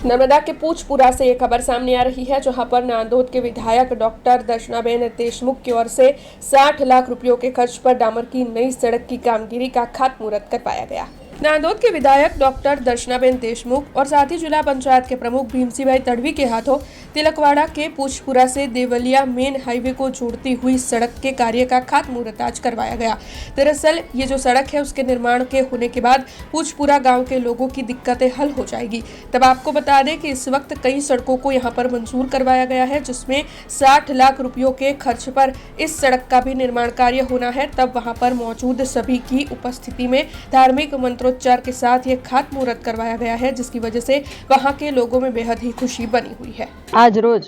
नर्मदा के पूछपुरा से एक खबर सामने आ रही है, जहां पर नांदोद के विधायक डॉक्टर दर्शनाबेन देशमुख की ओर से 60 लाख रुपयों के खर्च पर डामर की नई सड़क की कामगिरी का खातमुहूर्त करवाया गया। नांदोद के विधायक डॉक्टर दर्शनाबेन देशमुख और साथ ही जिला पंचायत के प्रमुख भीमसिंह तड़वी के हाथों तिलकवाड़ा के पूछपुरा से देवलिया मेन हाईवे को जोड़ती हुई सड़क के कार्य का खातमुहूर्त आज करवाया गया। दरअसल ये जो सड़क है उसके निर्माण के होने के बाद पूछपुरा गांव के लोगों की दिक्कतें हल हो जाएगी। तब आपको बता दें कि इस वक्त कई सड़कों को यहां पर मंजूर करवाया गया है, जिसमें 60 लाख रुपयों के खर्च पर इस सड़क का भी निर्माण कार्य होना है। तब वहां पर मौजूद सभी की उपस्थिति में धार्मिक मंत्रोच्चार के साथ ये खातमुहूर्त करवाया गया है, जिसकी वजह से वहां के लोगों में बेहद ही खुशी बनी हुई है। आज रोज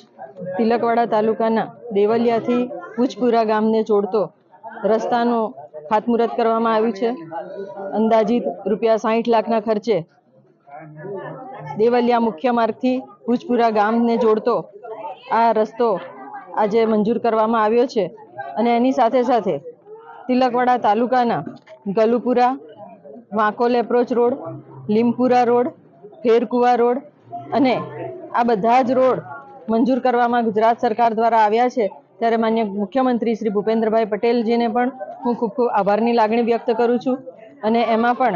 तिलकवाड़ा तालुकाना देवलियाથી પૂછપુરા ગામને જોડતો રસ્તાનો ખાતમુહૂર્ત કરવામાં આવ્યું છે। અંદાજિત રૂપિયા 60 લાખના ખર્ચે દેવલિયા મુખ્ય માર્ગથી પૂછપુરા ગામને જોડતો આ રસ્તો આજે મંજૂર કરવામાં આવ્યો છે અને એની સાથે સાથે तिलकवाड़ा તાલુકાના ગલુપુરા, વાંકોલ એપ્રોચ રોડ, લીમપુરા રોડ, ફેરકુવા રોડ અને આ બધા જ રોડ મંજૂર કરવામાં ગુજરાત સરકાર દ્વારા આવ્યા છે। ત્યારે માન્ય મુખ્યમંત્રી શ્રી ભૂપેન્દ્રભાઈ પટેલજીને પણ હું ખૂબ ખૂબ આભારની લાગણી વ્યક્ત કરું છું અને એમાં પણ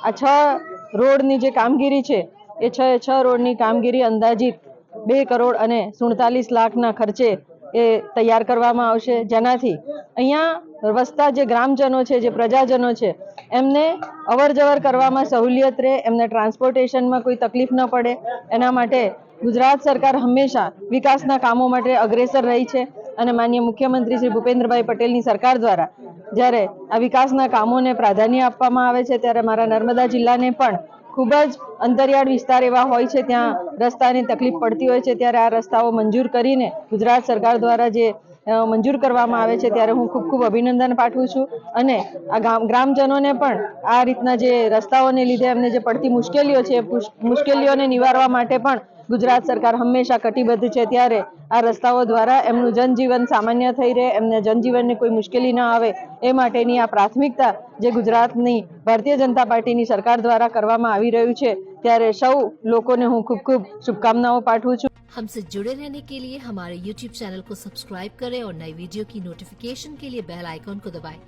આ 6 રોડની જે કામગીરી છે એ 6 રોડની કામગીરી અંદાજિત 2 કરોડ અને 47 લાખના ખર્ચે એ તૈયાર કરવામાં આવશે, જેનાથી અહીંયા વસતા જે ગ્રામજનો છે, જે પ્રજાજનો છે, એમને અવરજવર કરવામાં સહુલિયત રહે, એમને ટ્રાન્સપોર્ટેશનમાં કોઈ તકલીફ ન પડે, એના માટે ગુજરાત સરકાર હંમેશા વિકાસના કામો માટે અગ્રેસર રહી છે અને માનનીય મુખ્યમંત્રી શ્રી ભૂપેન્દ્રભાઈ પટેલની સરકાર દ્વારા જ્યારે આ વિકાસના કામોને પ્રાધાન્ય આપવામાં આવે છે, ત્યારે મારા નર્મદા જિલ્લાને પણ ખૂબ જ અંતરિયાળ વિસ્તાર એવા હોય છે, ત્યાં રસ્તાની તકલીફ પડતી હોય છે, ત્યારે આ રસ્તાઓ મંજૂર કરીને ગુજરાત સરકાર દ્વારા જે મંજૂર કરવામાં આવે છે ત્યારે હું ખૂબ ખૂબ અભિનંદન પાઠવું છું અને આ ગ્રામજનોને પણ આ રીતના જે રસ્તાઓને લીધે એમને જે પડતી મુશ્કેલીઓ છે મુશ્કેલીઓને નિવારવા માટે પણ ગુજરાત સરકાર હંમેશા કટિબદ્ધ છે। ત્યારે આ રસ્તાઓ દ્વારા એમનું જનજીવન સામાન્ય થઈ રહે, એમને જનજીવનને કોઈ મુશ્કેલી ન આવે એ માટેની આ પ્રાથમિકતા જે ગુજરાતની ભારતીય જનતા પાર્ટીની સરકાર દ્વારા કરવામાં આવી રહ્યું છે, ત્યારે સૌ લોકોને હું ખૂબ ખૂબ શુભકાमनाओं पाठवूं છું। हमसे जुड़े रहने के लिए हमारे YouTube चैनल को सब्सक्राइब करें और नई वीडियो की नोटिफिकेशन के लिए बेल आइकॉन को दबाएं।